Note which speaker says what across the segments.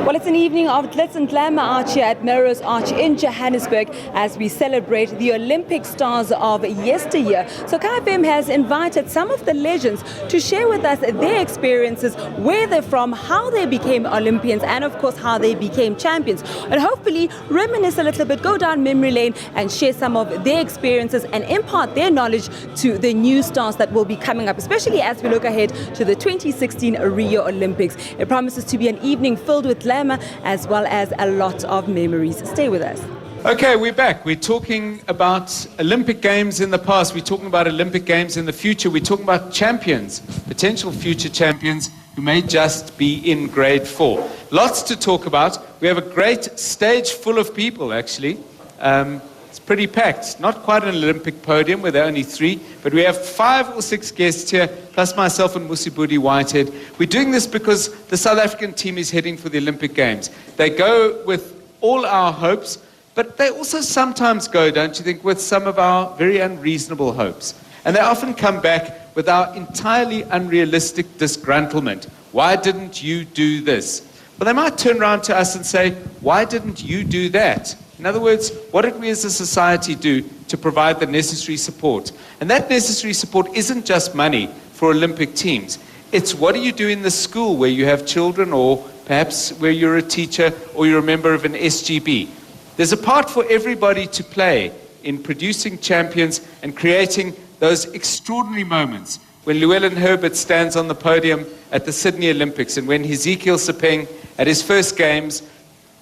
Speaker 1: Well, it's an evening of glitz and glamour out here at Melrose Arch in Johannesburg as we celebrate the Olympic stars of yesteryear. So KFM has invited some of the legends to share with us their experiences, where they're from, how they became Olympians, and of course how they became champions. And hopefully reminisce a little bit, go down memory lane and share some of their experiences and impart their knowledge to the new stars that will be coming up, especially as we look ahead to the 2016 Rio Olympics. It promises to be an evening filled with glamour as well as a lot of memories. Stay with us.
Speaker 2: Okay, we're back. We're talking about Olympic Games in the past. We're talking about Olympic Games in the future. We're talking about champions, potential future champions who may just be in grade 4. Lots to talk about. We have a great stage full of people, actually. It's pretty packed. Not quite an Olympic podium where there are only 3, but we have 5 or 6 guests here, plus myself and Musibudi Whitehead. We're doing this because the South African team is heading for the Olympic Games. They go with all our hopes, but they also sometimes go, don't you think, with some of our very unreasonable hopes. And they often come back with our entirely unrealistic disgruntlement. Why didn't you do this? Well, they might turn around to us and say, why didn't you do that? In other words, what did we as a society do to provide the necessary support? And that necessary support isn't just money for Olympic teams. It's what do you do in the school where you have children, or perhaps where you're a teacher or you're a member of an SGB. There's a part for everybody to play in producing champions and creating those extraordinary moments when Llewellyn Herbert stands on the podium at the Sydney Olympics, and when Hezekiel Sepeng at his first games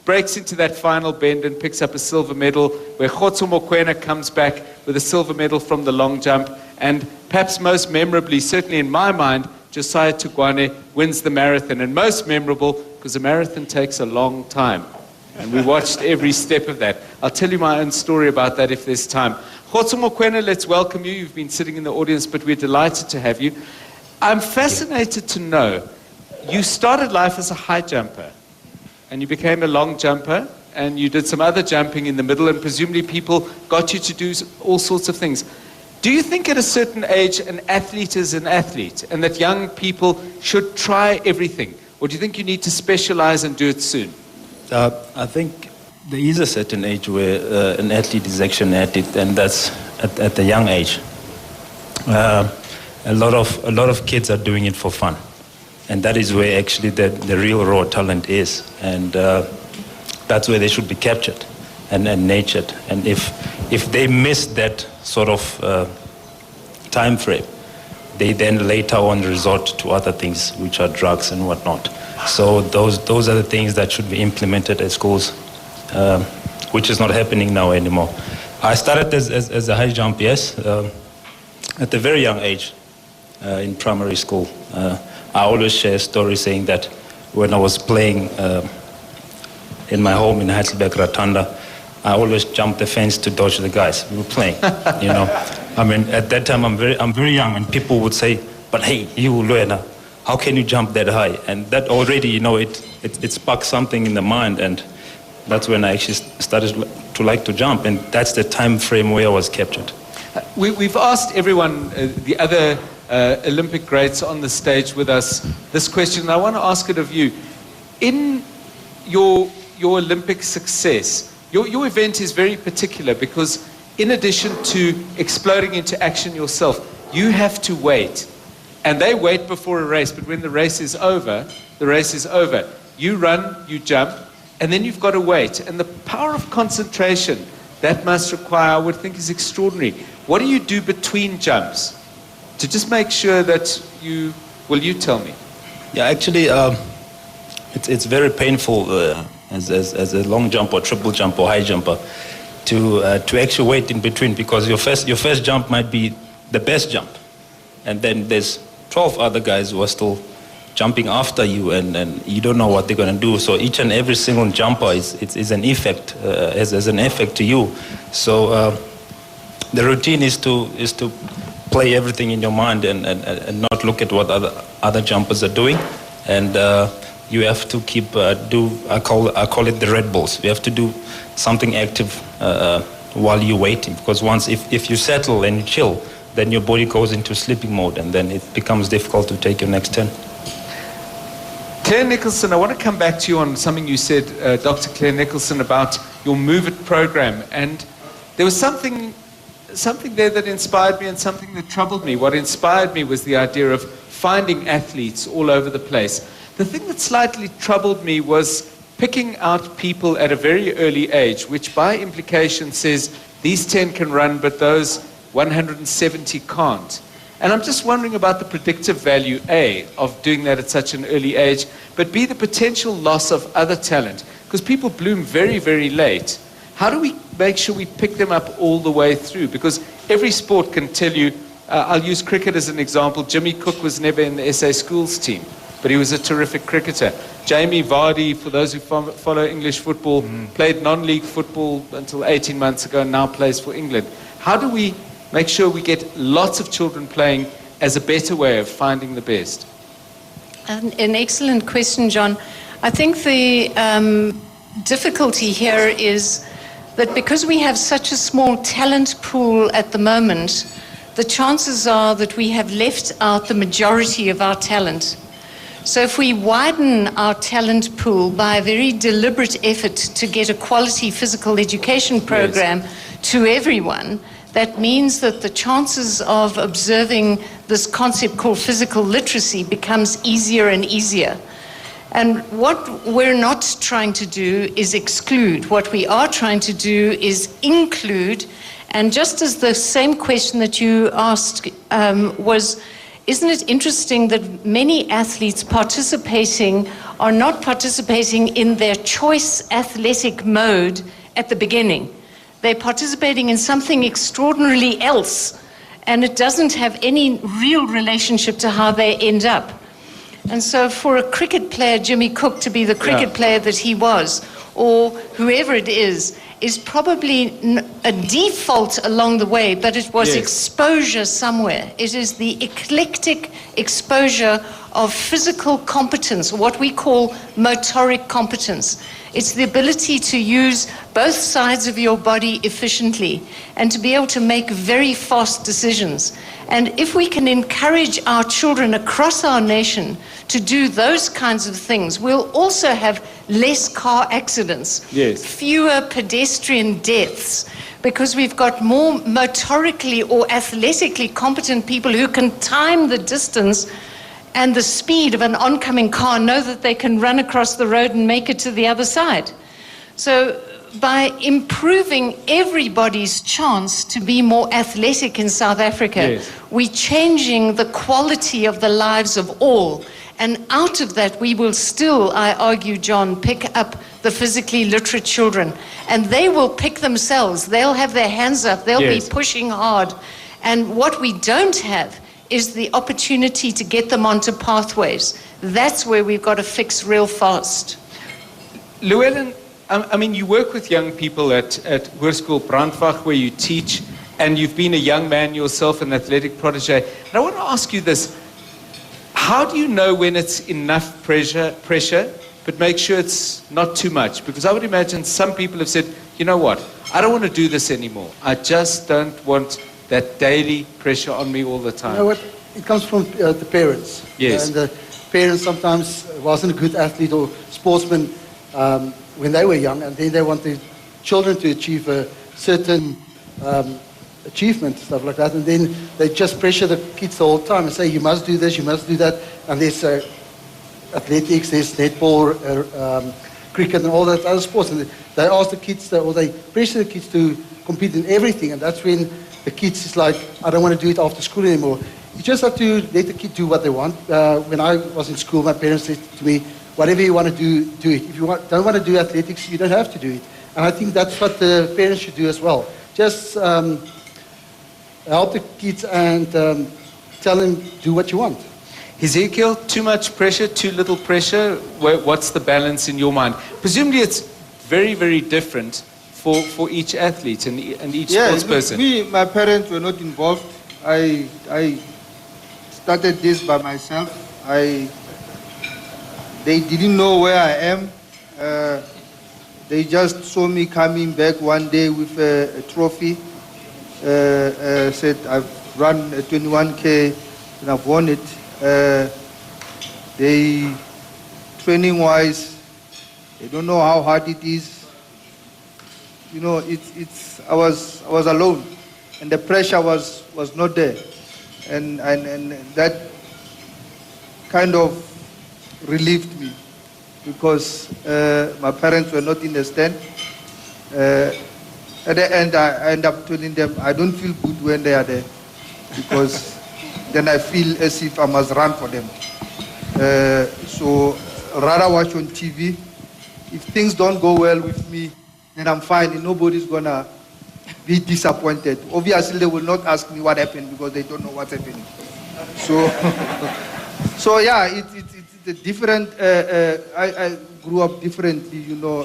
Speaker 2: breaks into that final bend and picks up a silver medal, where Khotso Mokoena comes back with a silver medal from the long jump, and perhaps most memorably, certainly in my mind, Josiah Tugwane wins the marathon, and most memorable because the marathon takes a long time. And we watched every step of that. I'll tell you my own story about that if there's time. Khotso Mokoena, let's welcome you. You've been sitting in the audience, but we're delighted to have you. I'm fascinated to know, you started life as a high jumper, and you became a long jumper, and you did some other jumping in the middle, and presumably people got you to do all sorts of things. Do you think at a certain age an athlete is an athlete, and that young people should try everything? Or do you think you need to specialize and do it soon?
Speaker 3: I think there is a certain age where an athlete is actually an athlete, and that's at the young age. A lot of kids are doing it for fun, and that is where actually the real raw talent is, and that's where they should be captured and nurtured. And if they miss that sort of time frame, they then later on resort to other things, which are drugs and whatnot. So those are the things that should be implemented at schools, which is not happening now anymore. I started as a high jump, yes, at a very young age in primary school. I always share a story saying that when I was playing in my home in Heidelberg, Ratanda, I always jumped the fence to dodge the guys. We were playing, you know. I mean, at that time I'm very young, and people would say, "But hey, you, Luena, how can you jump that high?" And that already, you know, it sparked something in the mind, and that's when I actually started to like to jump, and that's the time frame where I was captured.
Speaker 2: We've asked everyone, the other Olympic greats on the stage with us, this question, and I want to ask it of you. In your Olympic success, your event is very particular because in addition to exploding into action yourself, you have to wait. And they wait before a race, but when the race is over, the race is over. You run, you jump, and then you've got to wait. And the power of concentration that must require, I would think, is extraordinary. What do you do between jumps to just make sure that you tell me?
Speaker 3: Yeah, actually, it's very painful as a long jump or triple jump or high jumper to actually wait in between, because your first jump might be the best jump, and then there's 12 other guys who are still jumping after you, and you don't know what they're going to do. So each and every single jumper is an effect, as an effect to you. So the routine is to play everything in your mind and not look at what other jumpers are doing, and you have to keep I call it the Red Bulls. You have to do something active while you're waiting, because once if you settle and you chill, then your body goes into sleeping mode, and then it becomes difficult to take your next turn.
Speaker 2: Claire Nicholson, I want to come back to you on something you said, Dr. Claire Nicholson, about your Move It program. And there was something there that inspired me and something that troubled me. What inspired me was the idea of finding athletes all over the place. The thing that slightly troubled me was picking out people at a very early age, which by implication says these 10 can run, but those 170 can't. And I'm just wondering about the predictive value, A, of doing that at such an early age, but B, the potential loss of other talent, because people bloom very, very late. How do we make sure we pick them up all the way through? Because every sport can tell you, I'll use cricket as an example. Jimmy Cook was never in the SA schools team, but he was a terrific cricketer. Jamie Vardy, for those who follow English football, played non-league football until 18 months ago and now plays for England. How do we make sure we get lots of children playing as a better way of finding the best?
Speaker 4: An excellent question, John. I think the difficulty here is that because we have such a small talent pool at the moment, the chances are that we have left out the majority of our talent. So if we widen our talent pool by a very deliberate effort to get a quality physical education program to everyone, that means that the chances of observing this concept called physical literacy becomes easier and easier. And what we're not trying to do is exclude. What we are trying to do is include. And just as the same question that you asked was, isn't it interesting that many athletes participating are not participating in their choice athletic mode at the beginning? They're participating in something extraordinarily else, and it doesn't have any real relationship to how they end up. And so for a cricket player, Jimmy Cook, to be the cricket player that he was, or whoever it is probably a default along the way, but it was exposure somewhere. It is the eclectic exposure of physical competence, what we call motoric competence. It's the ability to use both sides of your body efficiently and to be able to make very fast decisions. And if we can encourage our children across our nation to do those kinds of things, we'll also have less car accidents, fewer pedestrian deaths, because we've got more motorically or athletically competent people who can time the distance and the speed of an oncoming car, know that they can run across the road and make it to the other side. So by improving everybody's chance to be more athletic in South Africa, we're changing the quality of the lives of all. And out of that, we will still, I argue, John, pick up the physically literate children. And they will pick themselves. They'll have their hands up. They'll be pushing hard. And what we don't have is the opportunity to get them onto pathways. That's where we've got to fix real fast.
Speaker 2: Llewellyn, I mean, you work with young people at Hoërskool Brandwag, where you teach, and you've been a young man yourself, an athletic protege. And I want to ask you this. How do you know when it's enough pressure, but make sure it's not too much? Because I would imagine some people have said, you know what, I don't want to do this anymore. I just don't want that daily pressure on me all the time.
Speaker 5: You know what? It comes from the parents.
Speaker 2: Yes.
Speaker 5: And the parents sometimes wasn't a good athlete or sportsman when they were young, and then they want the children to achieve a certain achievement, stuff like that, and then they just pressure the kids the whole time and say, you must do this, you must do that, and there's athletics, there's netball, cricket, and all that other sports, and they ask the kids, or they pressure the kids to compete in everything, and that's when the kids is like, I don't want to do it after school anymore. You just have to let the kid do what they want. When I was in school, my parents said to me, whatever you want to do, do it. If you don't want to do athletics, you don't have to do it. And I think that's what the parents should do as well. Just help the kids and tell them, do what you want.
Speaker 2: Hezekiel, too much pressure, too little pressure? What's the balance in your mind? Presumably it's very, very different for each athlete and each sports person.
Speaker 6: My parents were not involved. I started this by myself. They didn't know where I am. They just saw me coming back one day with a trophy. Said I've run a 21K and I've won it. They training-wise, they don't know how hard it is. You know, I was alone, and the pressure was not there, and that kind of relieved me, because my parents were not in the stand. At the end, I end up telling them I don't feel good when they are there, because then I feel as if I must run for them. So rather watch on TV. If things don't go well with me, then I'm fine, and nobody's gonna be disappointed. Obviously, they will not ask me what happened, because they don't know what's happening. So, so yeah, it's a different. I grew up differently, you know,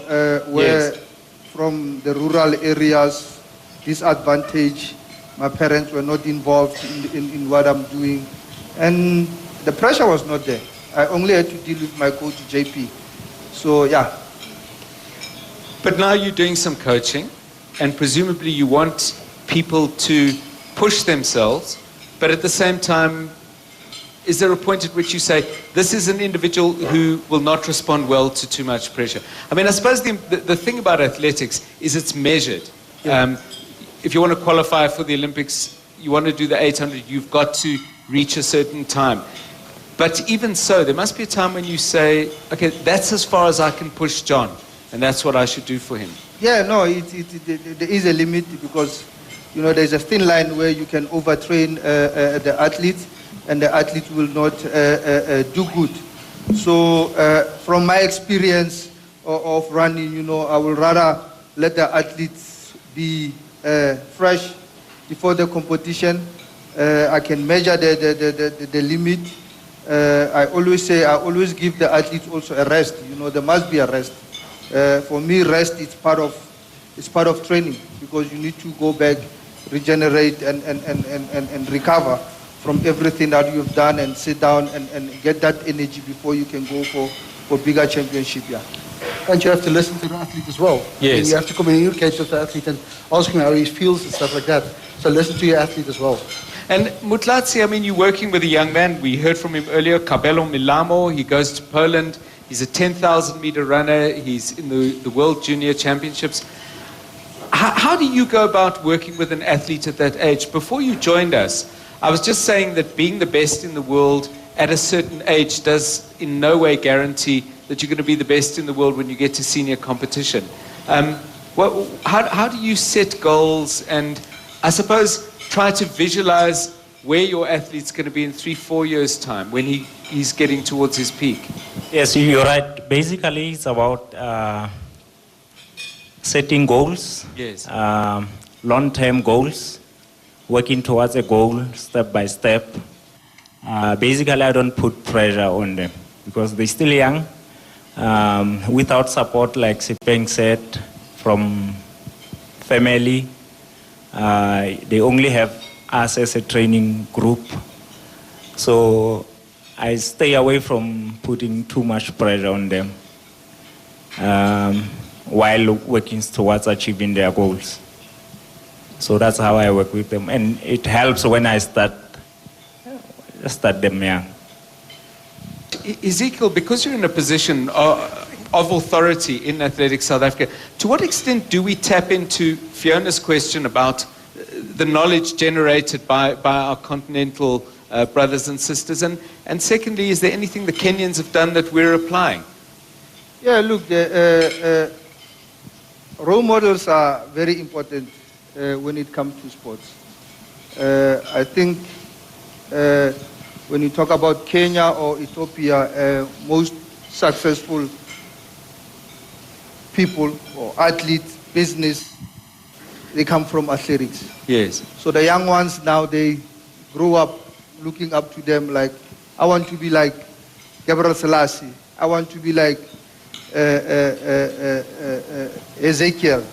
Speaker 6: where
Speaker 2: Yes.
Speaker 6: from the rural areas, disadvantaged. My parents were not involved in what I'm doing, and the pressure was not there. I only had to deal with my coach, JP. So yeah.
Speaker 2: But now you're doing some coaching, and presumably you want people to push themselves, but at the same time, is there a point at which you say, this is an individual who will not respond well to too much pressure? I mean, I suppose the thing about athletics is it's measured.
Speaker 5: Yeah.
Speaker 2: If you want to qualify for the Olympics, you want to do the 800, you've got to reach a certain time. But even so, there must be a time when you say, okay, that's as far as I can push John, and that's what I should do for him.
Speaker 6: Yeah, no, there is a limit, because, you know, there's a thin line where you can overtrain the athlete, and the athlete will not do good. So from my experience of running, you know, I will rather let the athletes be fresh before the competition. I can measure the limit. I always give the athletes also a rest. You know, there must be a rest. For me, rest is part of training, because you need to go back, regenerate, and recover from everything that you've done, and sit down and get that energy before you can go for bigger championship. Yeah.
Speaker 5: And you have to listen to the athlete as well.
Speaker 2: Yes.
Speaker 5: And you have to communicate with the athlete and ask him how he feels and stuff like that. So listen to your athlete as well.
Speaker 2: And Motlatsi, I mean, you're working with a young man. We heard from him earlier, Kabelo Milamo. He goes to Poland. He's a 10,000 meter runner. He's in the World Junior Championships. How do you go about working with an athlete at that age? Before you joined us, I was just saying that being the best in the world at a certain age does in no way guarantee that you're going to be the best in the world when you get to senior competition. How do you set goals and, I suppose, try to visualize where your athlete's going to be in 3-4 years' time when he's getting towards his peak?
Speaker 3: Yes, you're right. Basically, it's about setting goals,
Speaker 2: Yes.
Speaker 3: long-term goals, working towards a goal step by step. Basically, I don't put pressure on them because they're still young. Without support, like Sepeng said, from family, they only have us as a training group. So I stay away from putting too much pressure on them while working towards achieving their goals. So that's how I work with them. And it helps when I start them young.
Speaker 2: Hezekiel, because you're in a position of authority in Athletics South Africa, to what extent do we tap into Fiona's question about the knowledge generated by our continental brothers and sisters? And secondly, is there anything the Kenyans have done that we're applying?
Speaker 6: Yeah, look, role models are very important when it comes to sports. I think when you talk about Kenya or Ethiopia, most successful people or athletes, business, they come from athletics.
Speaker 2: Yes.
Speaker 6: So the young ones now, they grow up looking up to them like, I want to be like Gabriel Selassie. I want to be like Hezekiel.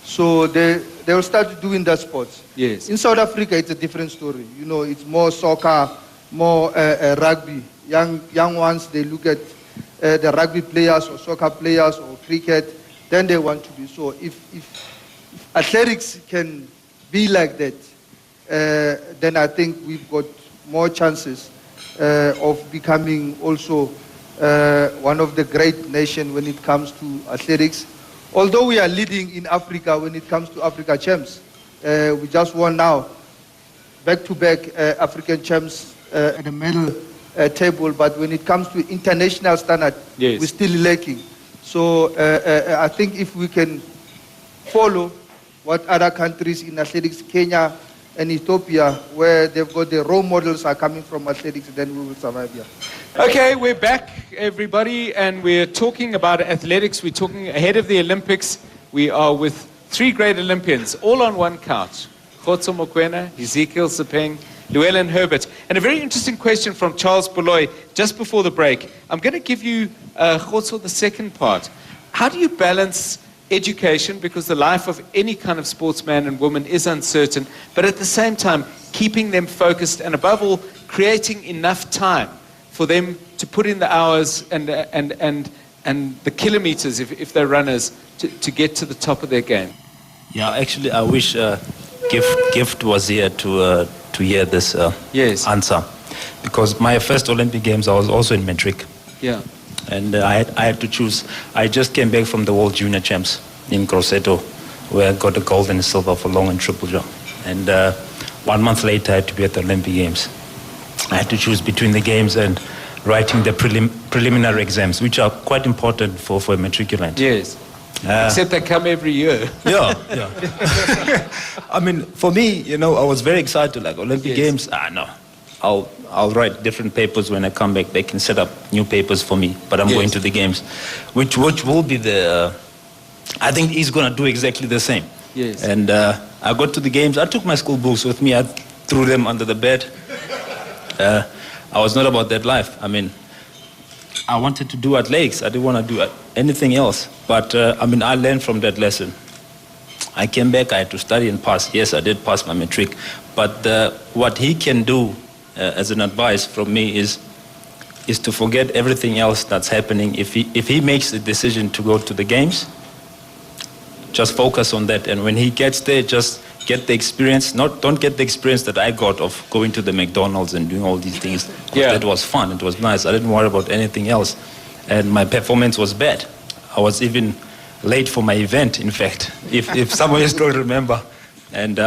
Speaker 6: So they'll start doing that sports.
Speaker 2: Yes.
Speaker 6: In South Africa, it's a different story. You know, it's more soccer, more rugby. Young ones, they look at the rugby players or soccer players or cricket, then they want to be. So if athletics can be like that, then I think we've got more chances of becoming also one of the great nations when it comes to athletics. Although we are leading in Africa when it comes to Africa champs. We just won now, back-to-back African champs at the medal table, but when it comes to international standard,
Speaker 2: Yes.
Speaker 6: we're still lacking. So I think if we can follow what other countries in athletics, Kenya and Ethiopia, where they've got the role models are coming from athletics, then we will survive here.
Speaker 2: Okay, we're back, everybody, and we're talking about athletics. We're talking ahead of the Olympics. We are with 3 great Olympians, all on one couch. Khotso Mokoena, Hezekiel Sepeng, Llewellyn Herbert. And a very interesting question from Charles Boloy just before the break. I'm going to give you, Khotso, the second part. How do you balance education, because the life of any kind of sportsman and woman is uncertain, but at the same time, keeping them focused and above all, creating enough time for them to put in the hours and the kilometers, if they're runners, to get to the top of their game?
Speaker 3: Yeah, actually, I wish Gift was here to hear this
Speaker 2: Yes.
Speaker 3: answer, because my first Olympic Games, I was also in matric.
Speaker 2: Yeah.
Speaker 3: And I had to choose. I just came back from the World Junior Champs in Grosseto, where I got a gold and a silver for long and triple jump. And 1 month later, I had to be at the Olympic Games. I had to choose between the games and writing the preliminary exams, which are quite important for a matriculant.
Speaker 2: Yes. Except they come every year.
Speaker 3: Yeah. I mean, for me, I was very excited, like Olympic
Speaker 2: Yes.
Speaker 3: Games. No. I'll write different papers when I come back. They can set up new papers for me, but I'm
Speaker 2: Yes.
Speaker 3: going to the games, which will be I think he's going to do exactly the same.
Speaker 2: Yes.
Speaker 3: And I got to the games. I took my school books with me. I threw them under the bed. I was not about that life. I mean, I wanted to do athletics. I didn't want to do anything else. But I learned from that lesson. I came back. I had to study and pass. Yes, I did pass my matric. But what he can do as an advice from me is to forget everything else that's happening. If he makes the decision to go to the games, just focus on that. And when he gets there, just get the experience. Don't get the experience that I got of going to the McDonald's and doing all these things.
Speaker 2: Yeah.
Speaker 3: That was fun. It was nice. I didn't worry about anything else. And my performance was bad. I was even late for my event, in fact, if someone still remember. And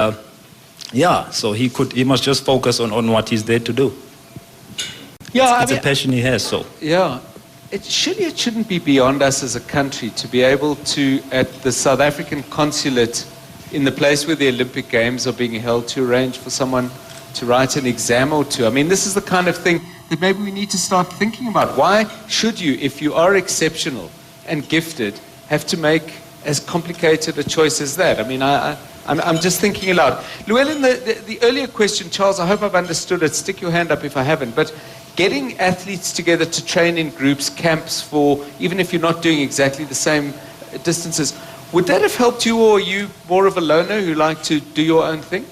Speaker 3: so he must just focus on what he's there to do.
Speaker 2: Yeah,
Speaker 3: It's a passion he has, so.
Speaker 2: Yeah. It shouldn't be beyond us as a country to be able to, at the South African consulate, in the place where the Olympic Games are being held, to arrange for someone to write an exam or two. I mean, this is the kind of thing that maybe we need to start thinking about. Why should you, if you are exceptional and gifted, have to make as complicated a choice as that? I mean, I'm just thinking aloud. Llewellyn, the earlier question, Charles, I hope I've understood it. Stick your hand up if I haven't. But getting athletes together to train in groups, camps for, even if you're not doing exactly the same distances, would that have helped you, or are you more of a loner who like to do your own thing?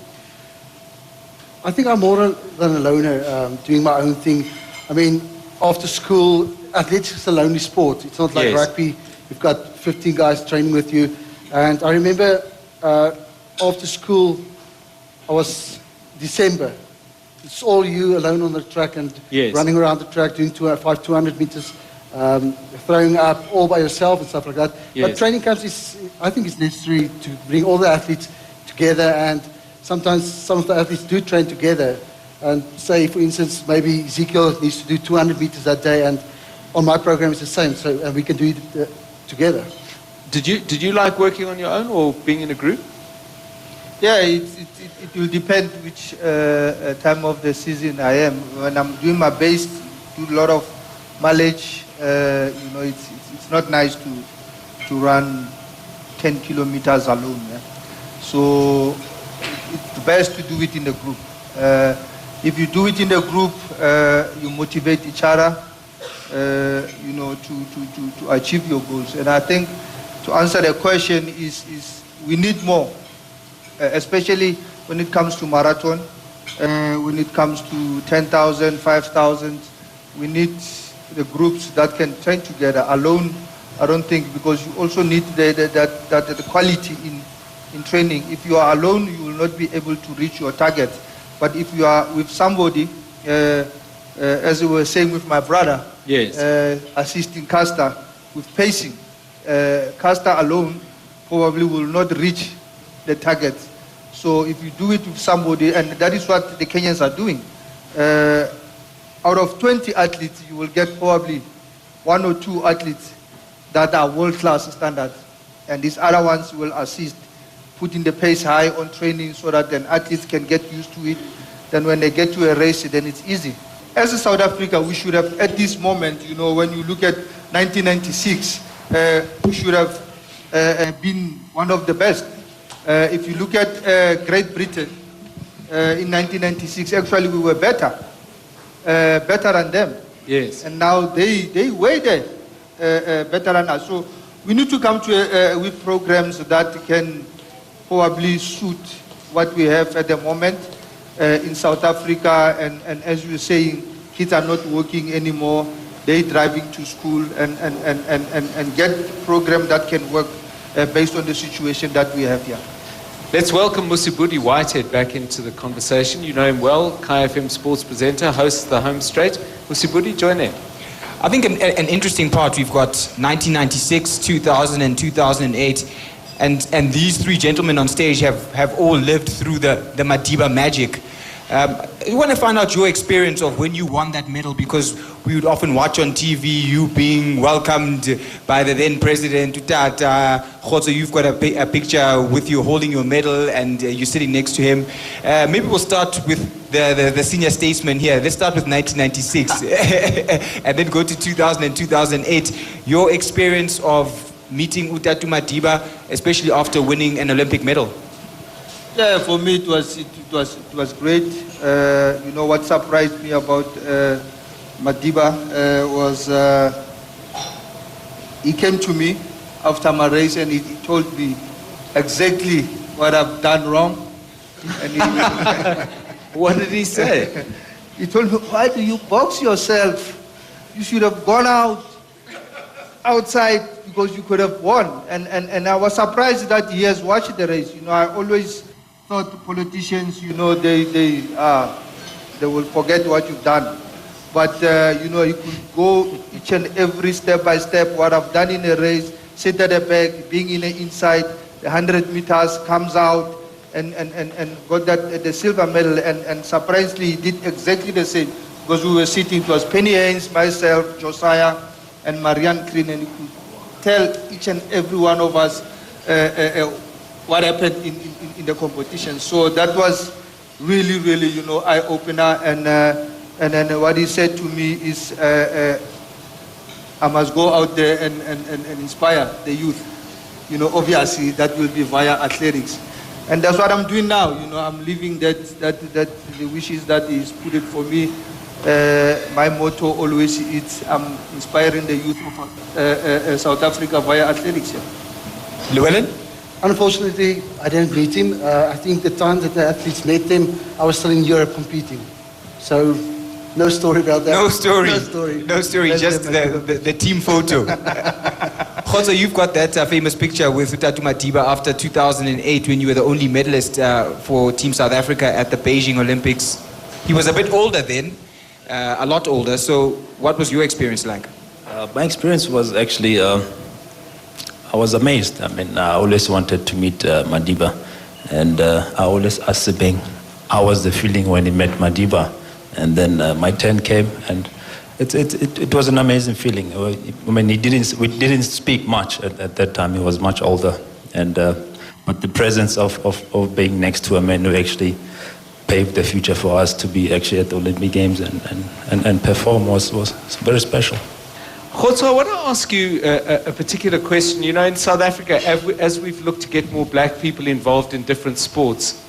Speaker 5: I think I'm more than a loner, doing my own thing. I mean, after school, athletics is a lonely sport. It's not like
Speaker 2: Yes.
Speaker 5: rugby. You've got 15 guys training with you. And I remember after school, I was December. It's all you alone on the track and
Speaker 2: Yes.
Speaker 5: running around the track, doing 200 meters, throwing up all by yourself and stuff like that.
Speaker 2: Yes.
Speaker 5: But training camps I think it's necessary to bring all the athletes together, and sometimes some of the athletes do train together. And say, for instance, maybe Ezekiel needs to do 200 meters that day, and on my program it's the same, so we can do it together.
Speaker 2: Did you like working on your own or being in a group?
Speaker 6: Yeah, it will depend which time of the season I am. When I'm doing my best, do a lot of mileage. It's not nice to run 10 kilometers alone. Yeah? So it's best to do it in a group. If you do it in a group, you motivate each other, to achieve your goals. And I think to answer the question is we need more. Especially when it comes to marathon, when it comes to 10,000, 5,000, we need the groups that can train together. Alone, I don't think, because you also need the quality in training. If you are alone, you will not be able to reach your target. But if you are with somebody, as we were saying with my brother,
Speaker 2: Yes.
Speaker 6: assisting Caster with pacing. Caster alone probably will not reach the target. So if you do it with somebody, and that is what the Kenyans are doing, out of 20 athletes, you will get probably 1 or 2 athletes that are world-class standard. And these other ones will assist, putting the pace high on training so that then athletes can get used to it. Then when they get to a race, then it's easy. As a South Africa, we should have, at this moment, you know, when you look at 1996, we should have been one of the best. If you look at Great Britain in 1996, actually we were better than them.
Speaker 2: Yes.
Speaker 6: And now they way there better than us. So we need to come to with programs that can probably suit what we have at the moment in South Africa. And as you were saying, kids are not working anymore. They're driving to school and get a program that can work based on the situation that we have here.
Speaker 2: Let's welcome Musibudi Whitehead back into the conversation. You know him well, KFM sports presenter, hosts the Home Straight. Musibudi, join in.
Speaker 7: I think an interesting part, we've got 1996, 2000 and 2008, and these three gentlemen on stage have all lived through the Madiba magic. I want to find out your experience of when you won that medal, because we would often watch on TV you being welcomed by the then president. Khotso, you've got a picture with you holding your medal and you're sitting next to him. Maybe we'll start with the senior statesman here. Let's start with 1996 and then go to 2000 and 2008. Your experience of meeting Utatu Madiba, especially after winning an Olympic medal.
Speaker 6: Yeah, for me it was great. You know what surprised me about Madiba was he came to me after my race and he told me exactly what I've done wrong. And
Speaker 2: What did he say?
Speaker 6: He told me, why do you box yourself? You should have gone outside because you could have won. And I was surprised that he has watched the race. You know, I always thought politicians, you know, they will forget what you've done. But, you know, you could go each and every step by step, what I've done in a race, sit at the back, being in the inside, the 100 meters comes out, and got that the silver medal, and surprisingly he did exactly the same, because we were sitting, it was Penny Haynes, myself, Josiah, and Marianne Green, and you could tell each and every one of us what happened in the competition. So that was really, really, you know, eye-opener. And then what he said to me is, I must go out there and inspire the youth. You know, obviously that will be via athletics. And that's what I'm doing now. You know, I'm living that the wishes that he's put it for me. My motto always is I'm inspiring the youth of South Africa via athletics. Yeah.
Speaker 7: Llewellyn?
Speaker 5: Unfortunately, I didn't meet him. I think the time that the athletes met him, I was still in Europe competing. So, no story about that.
Speaker 7: No story.
Speaker 5: No story.
Speaker 7: No story, just the team photo. Khotso, you've got that famous picture with Utatu Madiba after 2008 when you were the only medalist for Team South Africa at the Beijing Olympics. He was a bit older then, a lot older. So what was your experience like?
Speaker 3: My experience was actually, I was amazed. I mean, I always wanted to meet Madiba, and I always asked Sepeng, how was the feeling when he met Madiba? And then my turn came, and it was an amazing feeling. I mean, we didn't speak much at that time. He was much older, and but the presence of being next to a man who actually paved the future for us to be actually at the Olympic Games and perform was very special.
Speaker 2: Khotso, I want to ask you a particular question. You know, in South Africa, as we've looked to get more black people involved in different sports,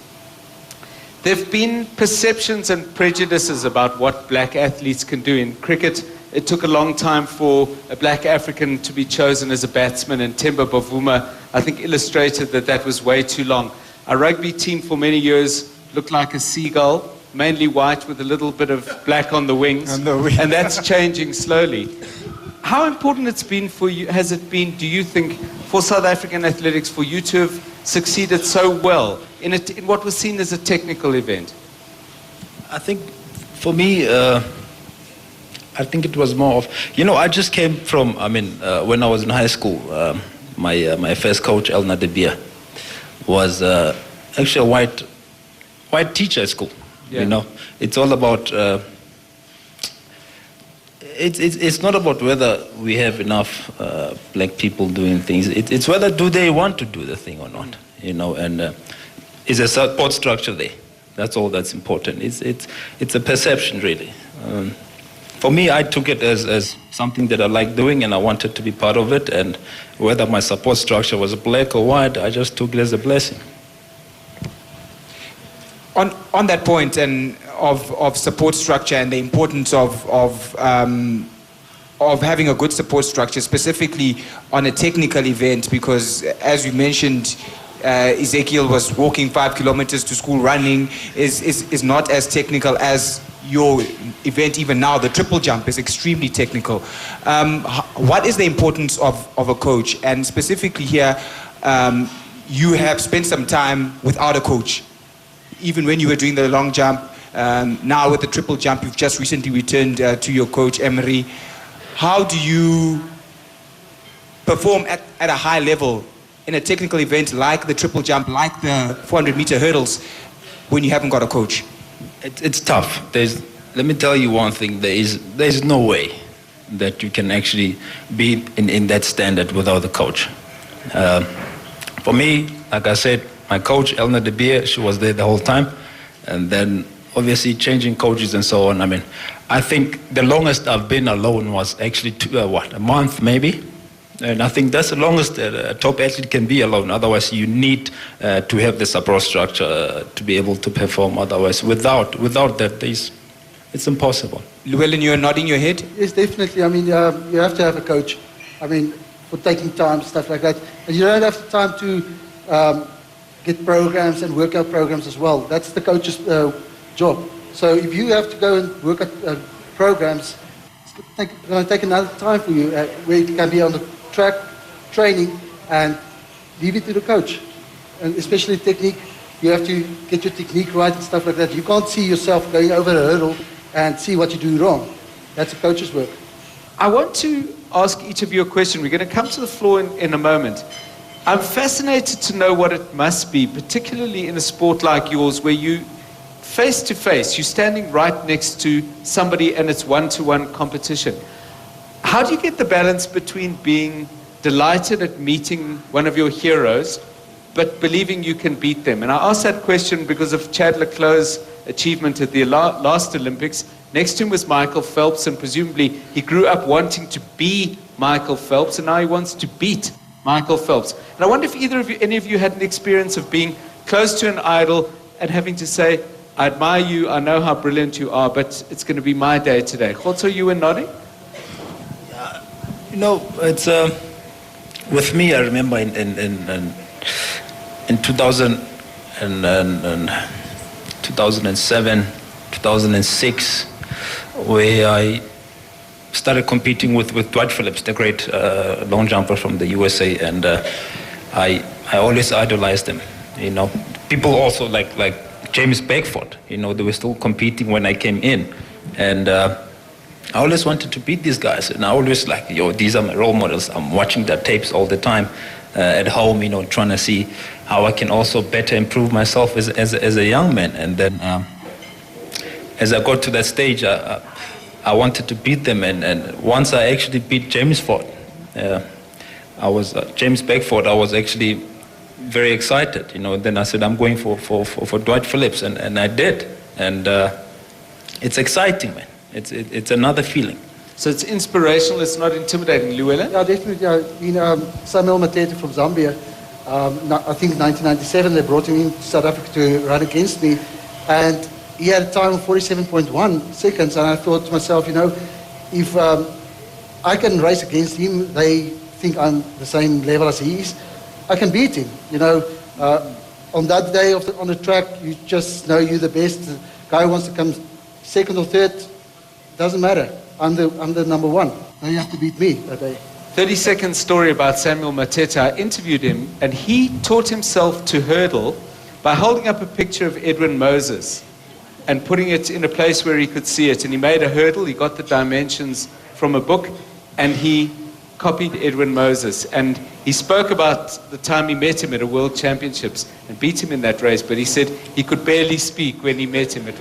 Speaker 2: there have been perceptions and prejudices about what black athletes can do. In cricket, it took a long time for a black African to be chosen as a batsman, and Themba Bavuma, I think, illustrated that was way too long. Our rugby team for many years looked like a seagull, mainly white with a little bit of black on the wings, and that's changing slowly. How important it's been for you, has it been, do you think, for South African athletics, for you to have succeeded so well in what was seen as a technical event?
Speaker 3: I think for me, I think it was more of, I just came from, when I was in high school, my first coach, Llewellyn Herbert, was actually a white teacher at school.
Speaker 2: Yeah.
Speaker 3: It's all about, it's not about whether we have enough black people doing things. It's whether do they want to do the thing or not, and is a support structure there. That's all that's important. It's a perception, really. For me, I took it as something that I like doing, and I wanted to be part of it. And whether my support structure was black or white, I just took it as a blessing.
Speaker 7: On that point and of support structure and the importance of having a good support structure, specifically on a technical event, because as you mentioned, Hezekiel was walking 5 kilometers to school running, is not as technical as your event. Even now, the triple jump is extremely technical. What is the importance of a coach? And specifically here, you have spent some time without a coach. Even when you were doing the long jump, now with the triple jump, you've just recently returned to your coach, Emery. How do you perform at a high level in a technical event like the triple jump, like the 400-meter hurdles, when you haven't got a coach?
Speaker 3: It's tough. Let me tell you one thing. There's no way that you can actually be in that standard without a coach. For me, like I said, my coach, Llewellyn Herbert, she was there the whole time. And then obviously changing coaches and so on. I think the longest I've been alone was actually a month maybe. And I think that's the longest a top athlete can be alone. Otherwise, you need to have the support structure to be able to perform. Otherwise, without that, it's impossible.
Speaker 7: Llewellyn, you're nodding your head?
Speaker 5: Yes, definitely. You have to have a coach. For taking time, stuff like that. And you don't have the time to get programs and workout programs as well. That's the coach's job. So if you have to go and work at programs, it's going to take another time for you where you can be on the track training and leave it to the coach. And especially technique, you have to get your technique right and stuff like that. You can't see yourself going over a hurdle and see what you do wrong. That's a coach's work.
Speaker 2: I want to ask each of you a question. We're going to come to the floor in a moment. I'm fascinated to know what it must be, particularly in a sport like yours, where you face to face, you're standing right next to somebody and it's one-to-one competition. How do you get the balance between being delighted at meeting one of your heroes, but believing you can beat them? And I ask that question because of Chad Leclerc's achievement at the last Olympics. Next to him was Michael Phelps, and presumably he grew up wanting to be Michael Phelps, and now he wants to beat Michael Phelps. And I wonder if any of you had an experience of being close to an idol and having to say, I admire you, I know how brilliant you are, but it's going to be my day today. Khotso, you were nodding?
Speaker 3: It's with me. I remember in 2007, 2006, where I started competing with Dwight Phillips, the great long jumper from the USA, and I always idolized him. People also like James Beckford. They were still competing when I came in, and I always wanted to beat these guys, and I always these are my role models. I'm watching their tapes all the time at home, trying to see how I can also better improve myself as a young man. And then as I got to that stage, I wanted to beat them, and once I actually beat James Ford, James Beckford, I was actually very excited. Then I said, I'm going for Dwight Phillips, and I did, and it's exciting, man. It's another feeling.
Speaker 2: So it's inspirational, it's not intimidating. Llewellyn?
Speaker 5: Yeah, definitely. Samuel Matete from Zambia, I think 1997, they brought him in to South Africa to run against me, and he had a time of 47.1 seconds, and I thought to myself, if I can race against him, they think I'm the same level as he is, I can beat him. On that day on the track, you just know you're the best. The guy who wants to come second or third, doesn't matter. I'm the number one. They have to beat me that day.
Speaker 2: 30-second story about Samuel Matete. I interviewed him, and he taught himself to hurdle by holding up a picture of Edwin Moses. and putting it in a place where he could see it. And he made a hurdle, he got the dimensions from a book, and he copied Edwin Moses. And he spoke about the time he met him at a World Championships and beat him in that race, but he said he could barely speak when he met him. It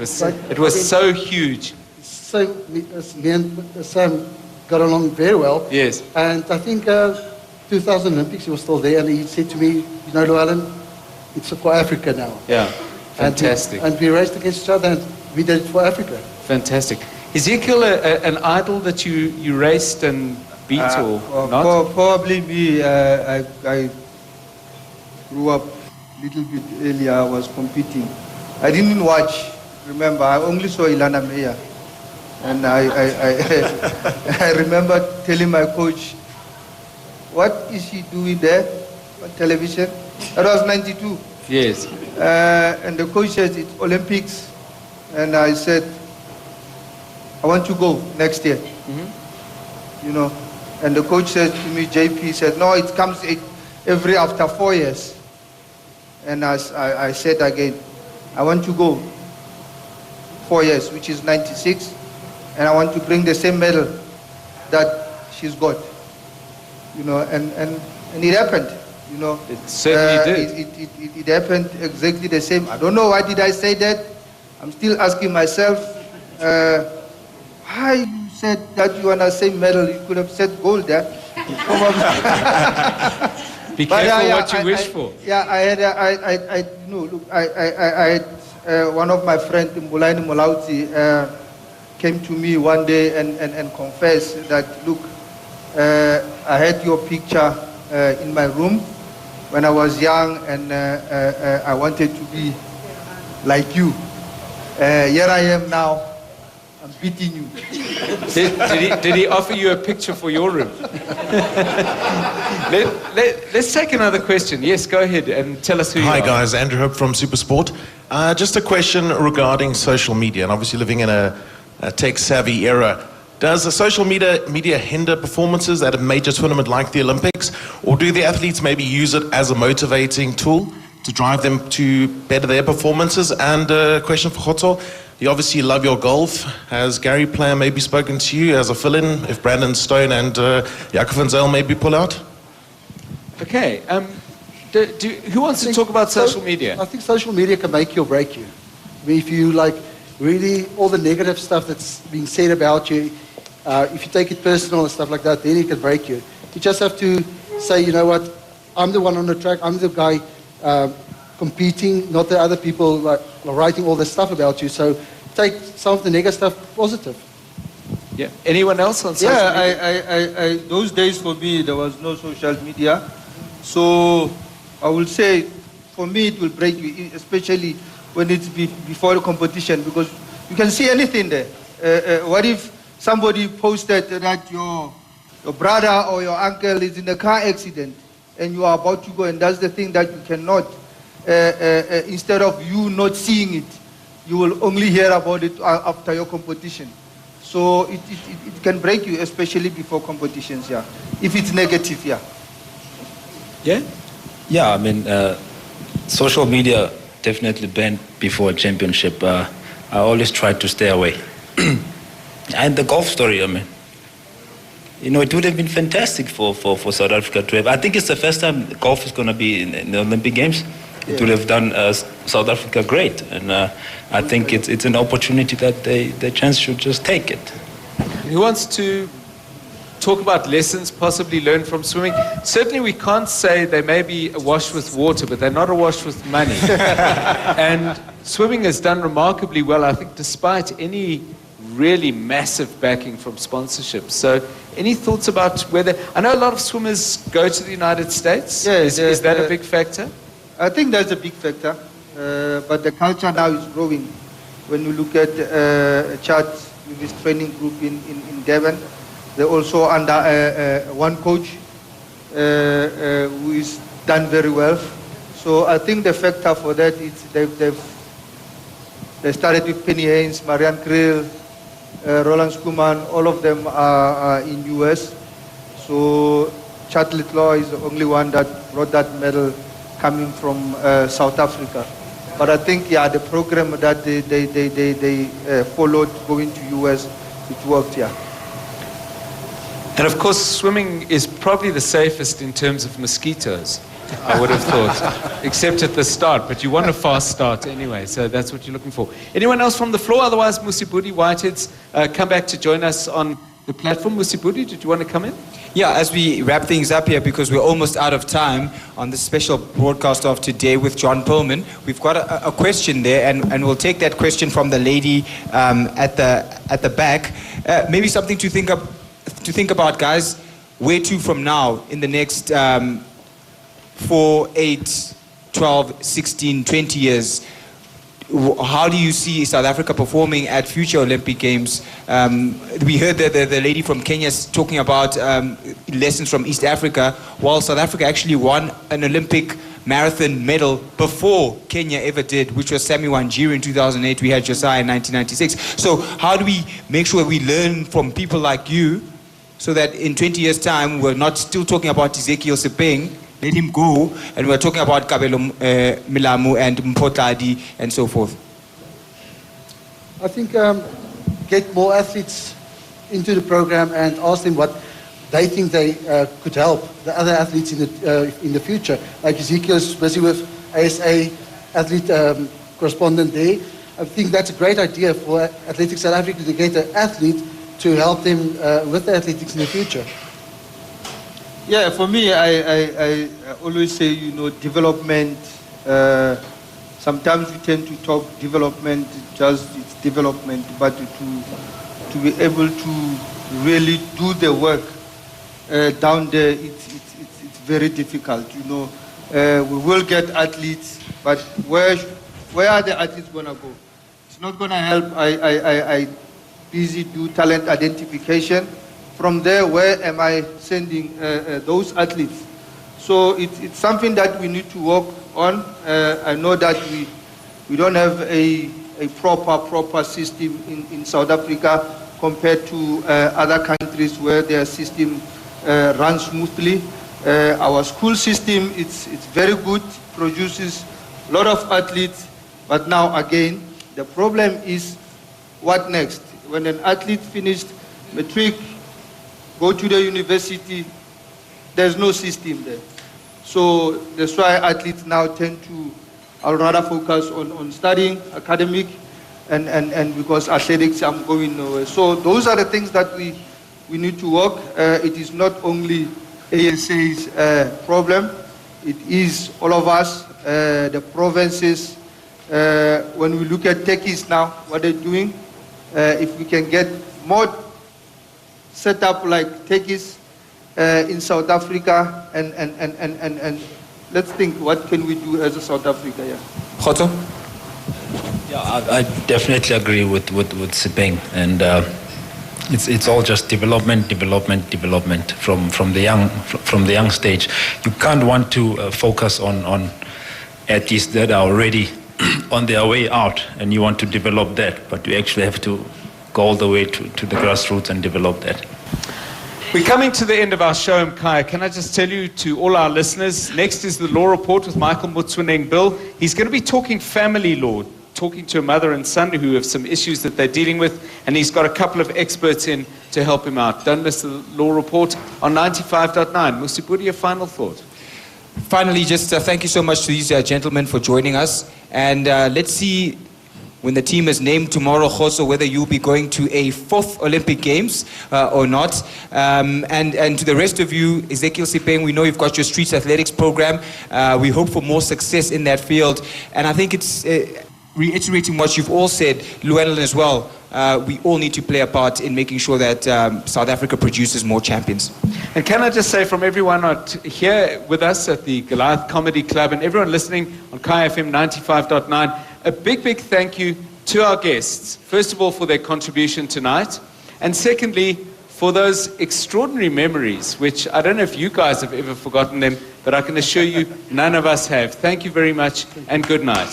Speaker 2: was so huge.
Speaker 5: So me and Sam got along very well.
Speaker 2: Yes.
Speaker 5: And I think 2000 Olympics, he was still there, and he said to me, you know, Llewellyn, it's for Africa now.
Speaker 2: Yeah, fantastic.
Speaker 5: And we raced against each other, and we did it for Africa.
Speaker 2: Fantastic. Ezekiel, an idol that you raced and beat or not?
Speaker 6: Probably me. I grew up a little bit earlier. I was competing. I didn't watch. Remember, I only saw Ilana Meyer, and I remember telling my coach, "What is she doing there on television?" That was '92.
Speaker 2: Yes.
Speaker 6: And the coach said, "It's Olympics," and I said, "I want to go next year." You know, and the coach said to me, JP said, "No, it comes every after 4 years." And I said again, "I want to go 4 years, which is '96, and I want to bring the same medal that she's got." You know, and it happened. You know,
Speaker 2: it certainly did.
Speaker 6: It happened exactly the same. I don't know why did I say that. I'm still asking myself, why you said that you want the same medal? You could have said gold there.
Speaker 2: Be careful what you wish for.
Speaker 6: Yeah, I had one of my friends, Motlatsi, came to me one day and confessed that, look, I had your picture in my room when I was young, and I wanted to be like you. Here I am now. I'm beating you.
Speaker 2: Did he offer you a picture for your room? Let's take another question. Yes, go ahead and tell us who you are.
Speaker 8: Hi guys, Andrew Hope from Supersport. Just a question regarding social media, and obviously living in a tech-savvy era. Does the social media hinder performances at a major tournament like the Olympics, or do the athletes maybe use it as a motivating tool to drive them to better their performances? And a question for Khotso. You obviously love your golf. Has Gary Player maybe spoken to you as a fill-in if Brandon Stone and Jakob van Zyl maybe pull out?
Speaker 2: Okay. Who wants to talk about social media?
Speaker 5: I think social media can make you or break you. I mean, if you like really all the negative stuff that's being said about you, if you take it personal and stuff like that, then it can break you. You just have to say, you know what, I'm the one on the track, I'm the guy competing, not the other people like writing all this stuff about you. So take some of the negative stuff positive.
Speaker 2: Yeah. Anyone else on social media?
Speaker 6: I those days for me, there was no social media. So I will say, for me, it will break you, especially when it's before the competition, because you can see anything there. What if somebody posted that your brother or your uncle is in a car accident and you are about to go, and that's the thing that you cannot, instead of you not seeing it, you will only hear about it after your competition. So it can break you, especially before competitions, yeah. If it's negative, yeah.
Speaker 2: Yeah?
Speaker 3: Yeah, I mean, social media definitely banned before a championship. I always try to stay away. And the golf story, I mean, you know, it would have been fantastic for South Africa to have. I think it's the first time golf is going to be in the Olympic Games. It would have done South Africa great. And I think it's an opportunity that the chance should just take it.
Speaker 2: Who wants to talk about lessons possibly learned from swimming? Certainly we can't say they may be awash with water, but they're not awash with money. And swimming has done remarkably well, I think, despite any really massive backing from sponsorships. So any thoughts about whether... I know a lot of swimmers go to the United States.
Speaker 6: Yeah,
Speaker 2: is that a big factor?
Speaker 6: I think that's a big factor. But the culture now is growing. When you look at a chart with this training group in Devon, they're also under one coach who is done very well. So I think the factor for that is they started with Penny Haynes, Marianne Kriel, Roland Skuman. All of them are in US. So Chad Litlaw is the only one that brought that medal coming from South Africa. But I think, yeah, the program that they followed going to US, it worked, yeah.
Speaker 2: And of course, swimming is probably the safest in terms of mosquitoes, I would have thought, except at the start. But you want a fast start anyway, so that's what you're looking for. Anyone else from the floor? Otherwise, Musibudi, Whiteheads, come back to join us on the platform. Musibudi, did you want to come in?
Speaker 7: Yeah, as we wrap things up here, because we're almost out of time on this special broadcast of today with John Perlman, we've got a question there, and we'll take that question from the lady at the back. Maybe something to think about, guys. Where to from now in the next 4, 8, 12, 16, 20 years? How do you see South Africa performing at future Olympic Games? We heard that the lady from Kenya is talking about lessons from East Africa, while South Africa actually won an Olympic marathon medal before Kenya ever did, which was Sammy Wanjiru in 2008. We had Josiah in 1996. So how do we make sure we learn from people like you so that in 20 years' time we're not still talking about Hezekiel Sepeng, let him go, and we're talking about Kabelo Milamu and Motlatsi and so forth?
Speaker 5: I think get more athletes into the program and ask them what they think they could help the other athletes in the future. Like Ezekiel's busy with ASA athlete correspondent there. I think that's a great idea for Athletics South Africa to get an athlete to help them with the athletics in the future.
Speaker 6: Yeah, for me, I always say, development. Sometimes we tend to talk development, just it's development, but to be able to really do the work down there, it's very difficult. We will get athletes, but where are the athletes gonna go? It's not gonna help. I busy do talent identification. From there, where am I sending those athletes? So it's something that we need to work on. I know that we don't have a proper system in South Africa compared to other countries where their system runs smoothly. Our school system, it's very good, produces a lot of athletes, but now again, the problem is what next? When an athlete finished matric, go to the university, there's no system there. So that's why athletes now tend to, I'll rather focus on studying, academic, and because athletics, I'm going nowhere. So those are the things that we need to work. It is not only ASA's problem, it is all of us, the provinces. When we look at techies now, what they're doing, if we can get more set up like techies in South Africa, and let's think, what can we do as a South Africa? Yeah.
Speaker 7: Khotso?
Speaker 3: Yeah, I definitely agree with Sepeng, and it's all just development from the young stage. You can't want to focus on athletes that are already on their way out, and you want to develop that, but you actually have to go all the way to the grassroots and develop that.
Speaker 2: We're coming to the end of our show, Mkaya. Can I just tell you to all our listeners, next is the Law Report with Michael Mutswaneng Bill. He's going to be talking family law, talking to a mother and son who have some issues that they're dealing with, and he's got a couple of experts in to help him out. Don't miss the Law Report on 95.9. Musibudi, a final thought?
Speaker 7: Finally, just thank you so much to these gentlemen for joining us, and let's see when the team is named tomorrow, Khotso, whether you'll be going to a 4th Olympic Games or not. And to the rest of you, Hezekiel Sepeng, we know you've got your streets athletics program. We hope for more success in that field. And I think it's reiterating what you've all said, Llewellyn as well. We all need to play a part in making sure that South Africa produces more champions.
Speaker 2: And can I just say from everyone here with us at the Goliath Comedy Club and everyone listening on KFM 95.9, a big thank you to our guests. First of all, for their contribution tonight. And secondly, for those extraordinary memories, which I don't know if you guys have ever forgotten them, but I can assure you none of us have. Thank you very much and good night.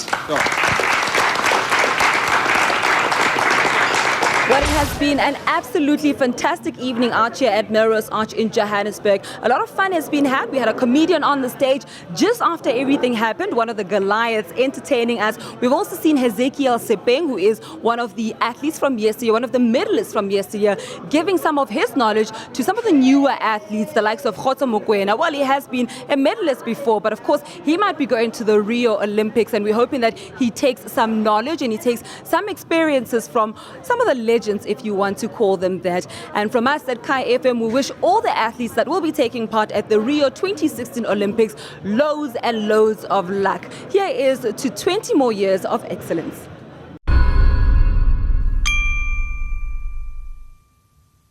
Speaker 1: Well, it has been an absolutely fantastic evening out here at Melrose Arch in Johannesburg. A lot of fun has been had. We had a comedian on the stage just after everything happened, one of the Goliaths entertaining us. We've also seen Hezekiel Sepeng, who is one of the athletes from yesteryear, one of the medalists from yesteryear, giving some of his knowledge to some of the newer athletes, the likes of Khotso Mokoena. Well, he has been a medalist before, but of course, he might be going to the Rio Olympics, and we're hoping that he takes some knowledge and he takes some experiences from some of the legends, if you want to call them that. And from us at Kai FM, we wish all the athletes that will be taking part at the Rio 2016 Olympics loads and loads of luck. Here is to 20 more years of excellence.